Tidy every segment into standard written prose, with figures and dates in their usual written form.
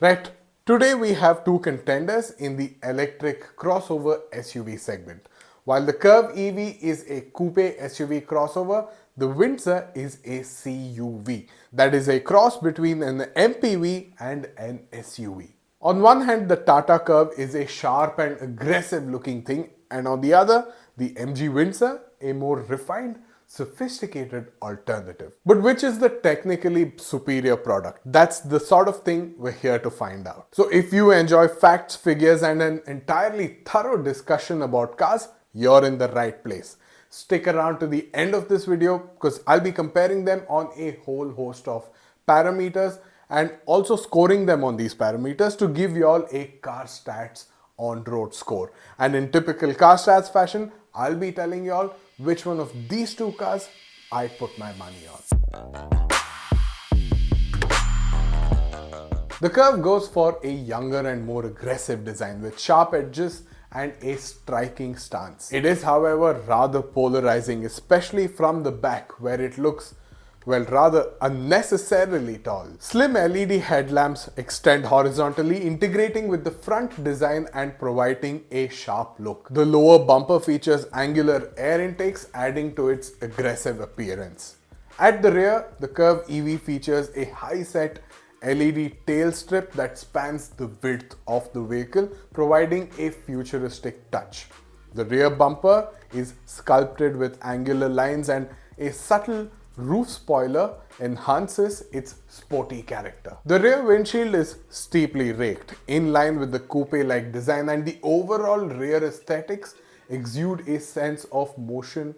Right, today we have two contenders in the electric crossover SUV segment. While the Curvv EV is a coupe SUV crossover, the Windsor is a CUV. That is a cross between an MPV and an SUV. On one hand, the Tata Curvv is a sharp and aggressive looking thing, and on the other, the MG Windsor, a more refined, sophisticated alternative. But which is the technically superior product? That's the sort of thing we're here to find out. So if you enjoy facts, figures, and an entirely thorough discussion about cars, you're in the right place. Stick around to the end of this video because I'll be comparing them on a whole host of parameters and also scoring them on these parameters to give you all a car stats on-road score. And in typical car stats fashion, I'll be telling you all which one of these two cars I'd put my money on. The Curvv goes for a younger and more aggressive design with sharp edges and a striking stance. It is, however, rather polarizing, especially from the back where it looks, well, rather unnecessarily tall. Slim LED headlamps extend horizontally, integrating with the front design and providing a sharp look. The lower bumper features angular air intakes, adding to its aggressive appearance. At the rear, the Curvv EV features a high-set LED tail strip that spans the width of the vehicle, providing a futuristic touch. The rear bumper is sculpted with angular lines, and a subtle roof spoiler enhances its sporty character. The rear windshield is steeply raked, in line with the coupe-like design, and the overall rear aesthetics exude a sense of motion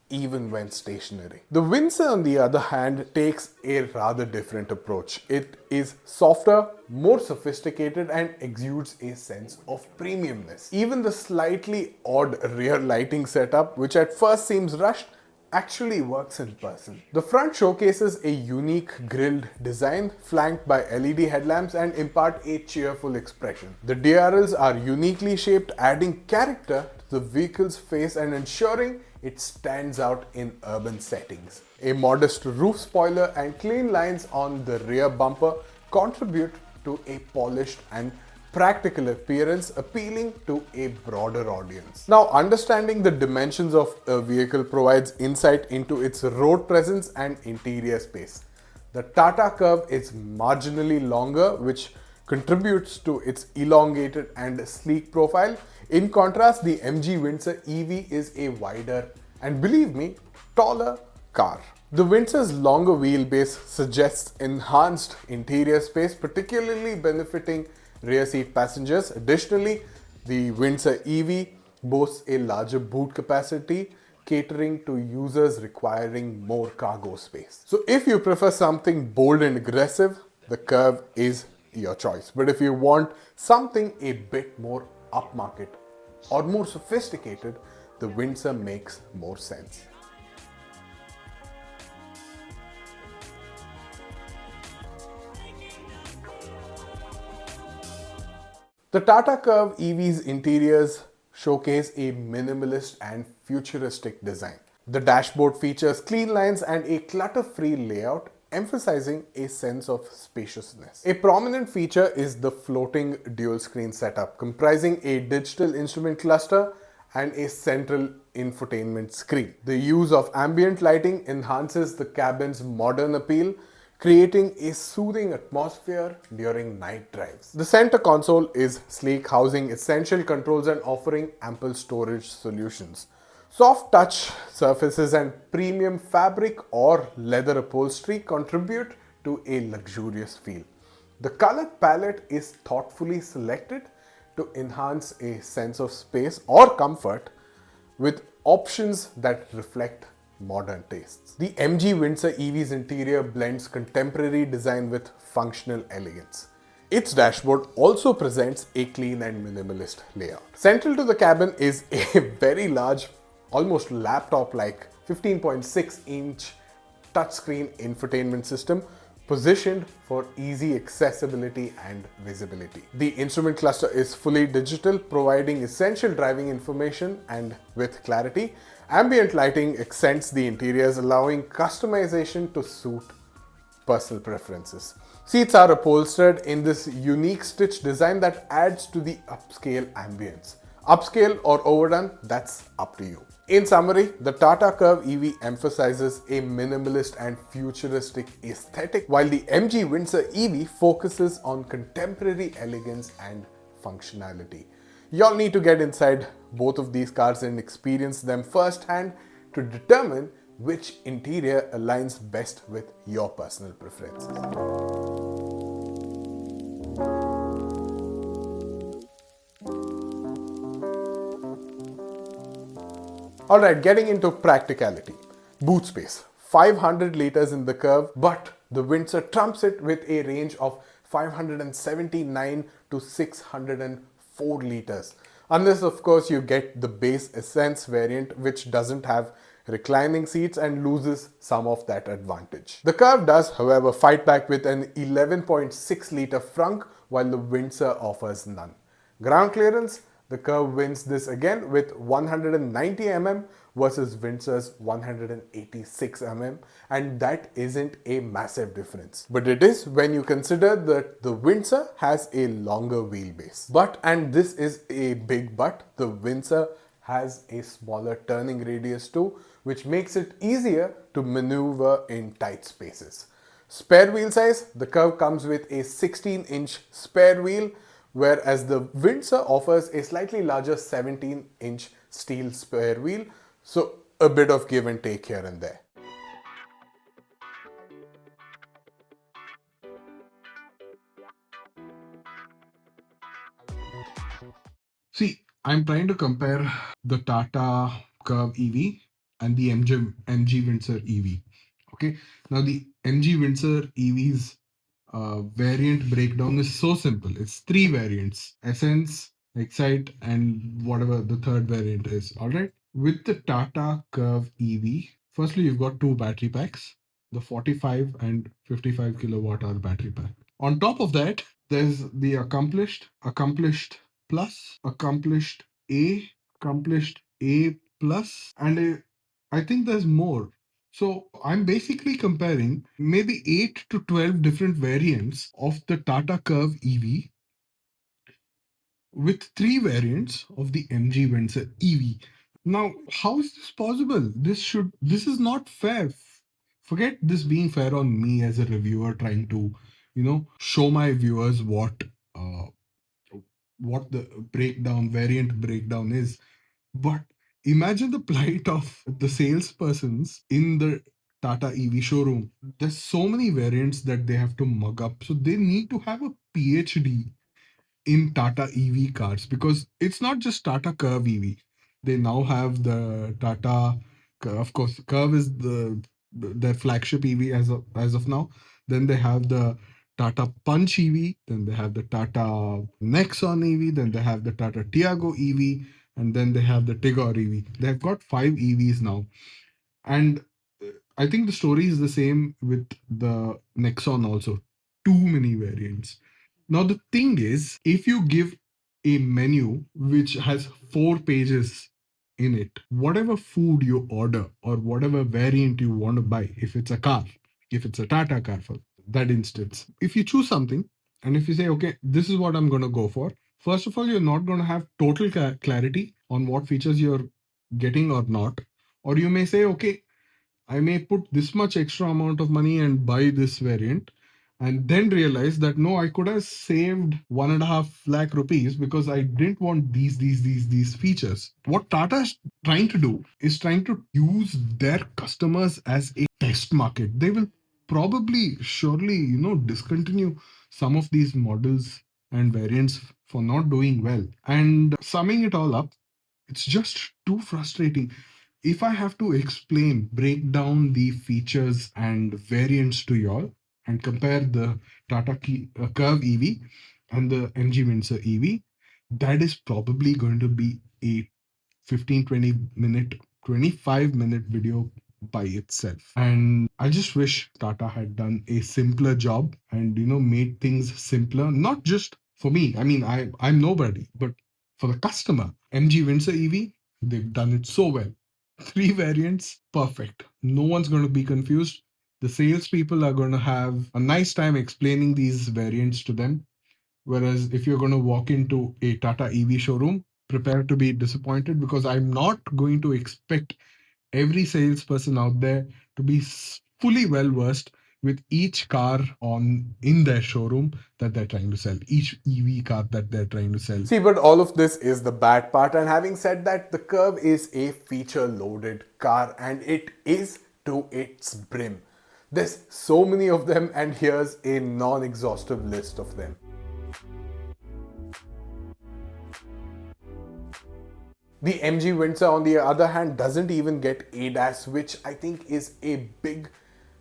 even when stationary. The Windsor, on the other hand, takes a rather different approach. It is softer, more sophisticated, and exudes a sense of premiumness. Even the slightly odd rear lighting setup, which at first seems rushed, actually works in person. The front showcases a unique grilled design flanked by LED headlamps and impart a cheerful expression. The DRLs are uniquely shaped, adding character to the vehicle's face and ensuring it stands out in urban settings. A modest roof spoiler and clean lines on the rear bumper contribute to a polished and practical appearance, appealing to a broader audience. Now, understanding the dimensions of a vehicle provides insight into its road presence and interior space. The Tata Curvv is marginally longer, which contributes to its elongated and sleek profile. In contrast, the MG Windsor EV is a wider and, believe me, taller car. The Windsor's longer wheelbase suggests enhanced interior space, particularly benefiting rear seat passengers. Additionally, the Windsor EV boasts a larger boot capacity, catering to users requiring more cargo space. So if you prefer something bold and aggressive, the Curvv is your choice. But if you want something a bit more upmarket or more sophisticated, the Windsor makes more sense. The Tata Curvv EV's interiors showcase a minimalist and futuristic design. The dashboard features clean lines and a clutter-free layout, emphasizing a sense of spaciousness. A prominent feature is the floating dual-screen setup, comprising a digital instrument cluster and a central infotainment screen. The use of ambient lighting enhances the cabin's modern appeal, creating a soothing atmosphere during night drives. The center console is sleek, housing essential controls and offering ample storage solutions. Soft touch surfaces and premium fabric or leather upholstery contribute to a luxurious feel. The color palette is thoughtfully selected to enhance a sense of space or comfort with options that reflect modern tastes. The MG Windsor EV's interior blends contemporary design with functional elegance. Its dashboard also presents a clean and minimalist layout. Central to the cabin is a very large, almost laptop-like 15.6-inch touchscreen infotainment system positioned for easy accessibility and visibility. The instrument cluster is fully digital, providing essential driving information and with clarity. Ambient lighting accents the interiors, allowing customization to suit personal preferences. Seats are upholstered in this unique stitch design that adds to the upscale ambience. Upscale or overdone, that's up to you. In summary, the Tata Curvv EV emphasizes a minimalist and futuristic aesthetic, while the MG Windsor EV focuses on contemporary elegance and functionality. You'll need to get inside both of these cars and experience them firsthand to determine which interior aligns best with your personal preferences. Alright, getting into practicality. Boot space. 500 liters in the Curvv, but the Windsor trumps it with a range of 579 to 604 liters. Unless, of course, you get the base Essence variant, which doesn't have reclining seats and loses some of that advantage. The Curvv does, however, fight back with an 11.6 liter frunk, while the Windsor offers none. Ground clearance, the Curvv wins this again with 190 mm versus Windsor's 186 mm, and that isn't a massive difference. But it is when you consider that the Windsor has a longer wheelbase. But, and this is a big but, the Windsor has a smaller turning radius too, which makes it easier to maneuver in tight spaces. Spare wheel size, the Curvv comes with a 16-inch spare wheel, whereas the Windsor offers a slightly larger 17-inch steel spare wheel, so a bit of give and take here and there. See, I'm trying to compare the Tata Curvv EV and the MG Windsor EV. Okay, now the MG Windsor EV's variant breakdown is so simple. It's three variants: Essence, Excite, and whatever the third variant is. All right. With the Tata Curvv EV, firstly you've got two battery packs, the 45 and 55 kilowatt hour battery pack. On top of that, there's the accomplished plus, accomplished A plus, and I think there's more. So I'm basically comparing maybe 8 to 12 different variants of the Tata Curvv EV with three variants of the MG Windsor EV. Now, how is this possible? This is not fair. Forget this being fair on me as a reviewer trying to, show my viewers uh, what the variant breakdown is. But imagine the plight of the salespersons in the Tata EV showroom. There's so many variants that they have to mug up. So they need to have a PhD in Tata EV cars, because it's not just Tata Curvv EV. They now have the Tata, of course, Curvv is their flagship EV as of now. Then they have the Tata Punch EV. Then they have the Tata Nexon EV. Then they have the Tata Tiago EV, and then they have the Tigor EV. They've got five EVs now, and I think the story is the same with the Nexon also. Too many variants. Now, the thing is, if you give a menu which has 4 pages in it, whatever food you order or whatever variant you want to buy, if it's a car, if it's a Tata car for that instance, if you choose something and if you say, okay, this is what I'm going to go for, first of all, you're not going to have total clarity on what features you're getting or not. Or you may say, okay, I may put this much extra amount of money and buy this variant, and then realize that no, I could have saved 1.5 lakh rupees because I didn't want these features. What Tata is trying to do is trying to use their customers as a test market. They will probably, surely, discontinue some of these models and variants for not doing well. And summing it all up, it's just too frustrating. If I have to break down the features and variants to y'all and compare the Curvv EV and the MG Windsor EV, that is probably going to be a 15, 20 minute, 25-minute video by itself. And I just wish Tata had done a simpler job and, made things simpler, not just for me. I mean, I'm nobody, but for the customer. MG Windsor EV, they've done it so well. Three variants, perfect. No one's going to be confused. The salespeople are going to have a nice time explaining these variants to them. Whereas if you're going to walk into a Tata EV showroom, prepare to be disappointed, because I'm not going to expect every salesperson out there to be fully well versed with each car on in their showroom that they're trying to sell, each EV car that they're trying to sell. See, but all of this is the bad part. And having said that, the Curvv is a feature loaded car, and it is to its brim. There's so many of them, and here's a non-exhaustive list of them. The MG Windsor, on the other hand, doesn't even get ADAS, which I think is a big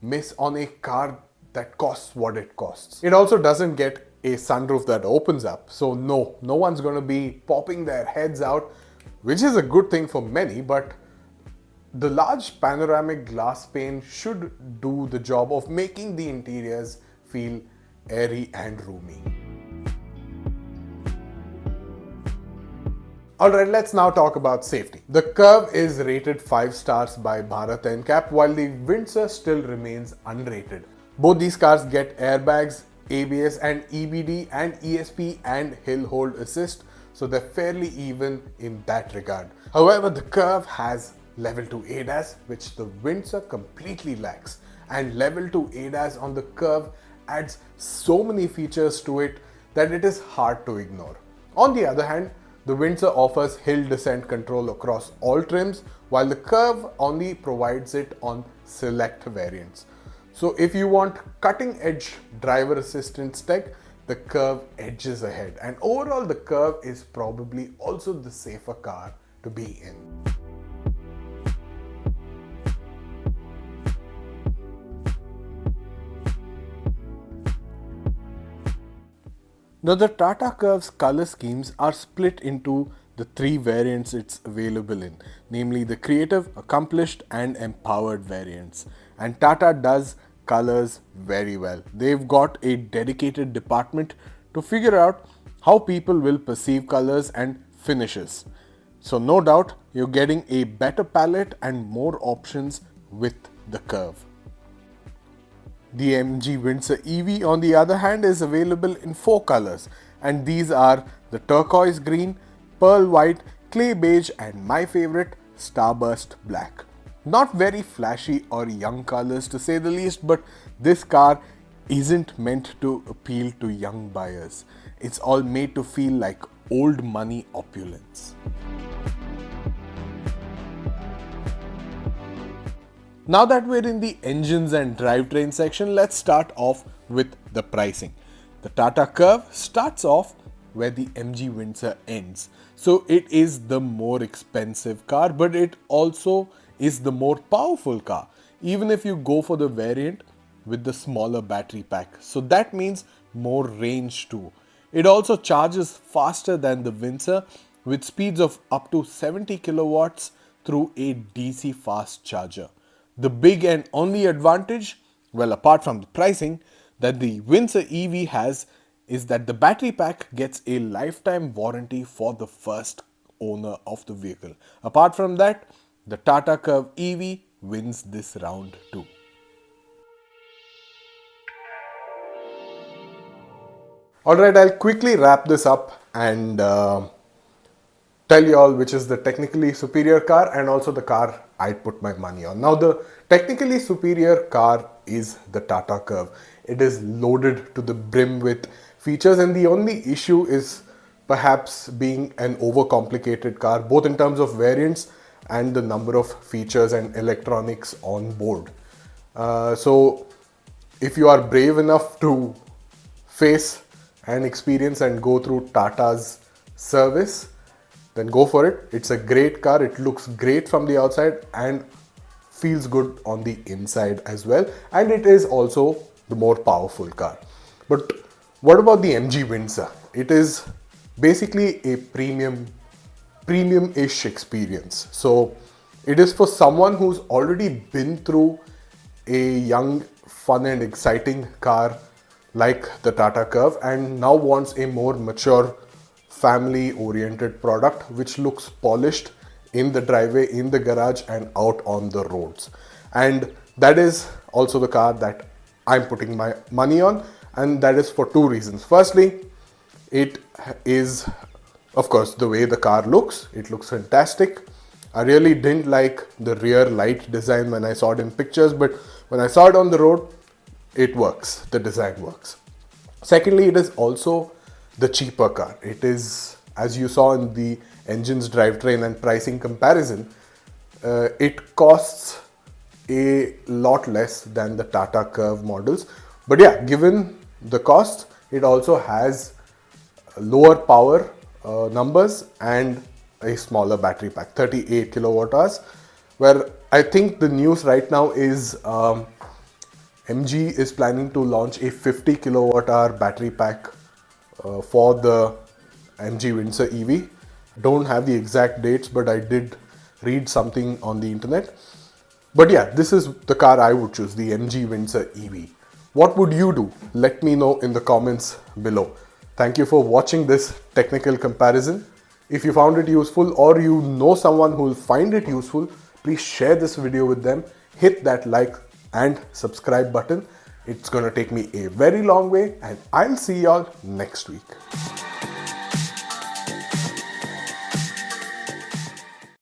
miss on a car that costs what it costs. It also doesn't get a sunroof that opens up. So no one's going to be popping their heads out, which is a good thing for many, but the large panoramic glass pane should do the job of making the interiors feel airy and roomy. Alright, let's now talk about safety. The Curvv is rated 5 stars by Bharat NCAP, while the Windsor still remains unrated. Both these cars get airbags, ABS and EBD, and ESP and hill hold assist, so they're fairly even in that regard. However, the Curvv has level 2 ADAS, which the Windsor completely lacks, and level 2 ADAS on the Curvv adds so many features to it that it is hard to ignore. On the other hand, the Windsor offers hill descent control across all trims, while the Curvv only provides it on select variants. So if you want cutting edge driver assistance tech, the Curvv edges ahead. And overall, the Curvv is probably also the safer car to be in. Now, the Tata Curvv's color schemes are split into the 3 variants it's available in, namely the creative, accomplished and empowered variants. And Tata does colors very well. They've got a dedicated department to figure out how people will perceive colors and finishes. So no doubt you're getting a better palette and more options with the Curvv. The MG Windsor EV, on the other hand, is available in 4 colors, and these are the turquoise green, pearl white, clay beige and my favorite, starburst black. Not very flashy or young colors to say the least, but this car isn't meant to appeal to young buyers. It's all made to feel like old money opulence. Now that we're in the engines and drivetrain section, let's start off with the pricing. The Tata Curvv starts off where the MG Windsor ends. So it is the more expensive car, but it also is the more powerful car, even if you go for the variant with the smaller battery pack. So that means more range too. It also charges faster than the Windsor with speeds of up to 70 kilowatts through a DC fast charger. The big and only advantage, well, apart from the pricing, that the Windsor EV has is that the battery pack gets a lifetime warranty for the first owner of the vehicle. Apart from that, the Tata Curvv EV wins this round too. Alright, I'll quickly wrap this up and tell you all which is the technically superior car and also the car I'd put my money on. Now, the technically superior car is the Tata Curvv. It is loaded to the brim with features, and the only issue is perhaps being an overcomplicated car, both in terms of variants and the number of features and electronics on board. So if you are brave enough to face and experience and go through Tata's service, then go for it. It's a great car. It looks great from the outside and feels good on the inside as well. And it is also the more powerful car. But what about the MG Windsor? It is basically a premium-ish experience. So it is for someone who's already been through a young, fun and exciting car like the Tata Curvv and now wants a more mature, family-oriented product which looks polished in the driveway, in the garage and out on the roads. And That is also the car that I'm putting my money on, and that is for two reasons. Firstly, it is, of course, the way the car looks. It looks fantastic. I really didn't like the rear light design when I saw it in pictures, but when I saw it on the road, it works. The design works. Secondly, it is also the cheaper car. It is, as you saw in the engine's drivetrain and pricing comparison, it costs a lot less than the Tata Curvv models. But yeah, given the cost, it also has lower power numbers and a smaller battery pack, 38 kilowatt hours, where I think the news right now is MG is planning to launch a 50 kilowatt hour battery pack for the MG Windsor EV. Don't have the exact dates, but I did read something on the internet. But yeah, this is the car I would choose, the MG Windsor EV. What would you do? Let me know in the comments below. Thank you for watching this technical comparison. If you found it useful or you know someone who will find it useful, please share this video with them. Hit that like and subscribe button. It's gonna take me a very long way, and I'll see y'all next week.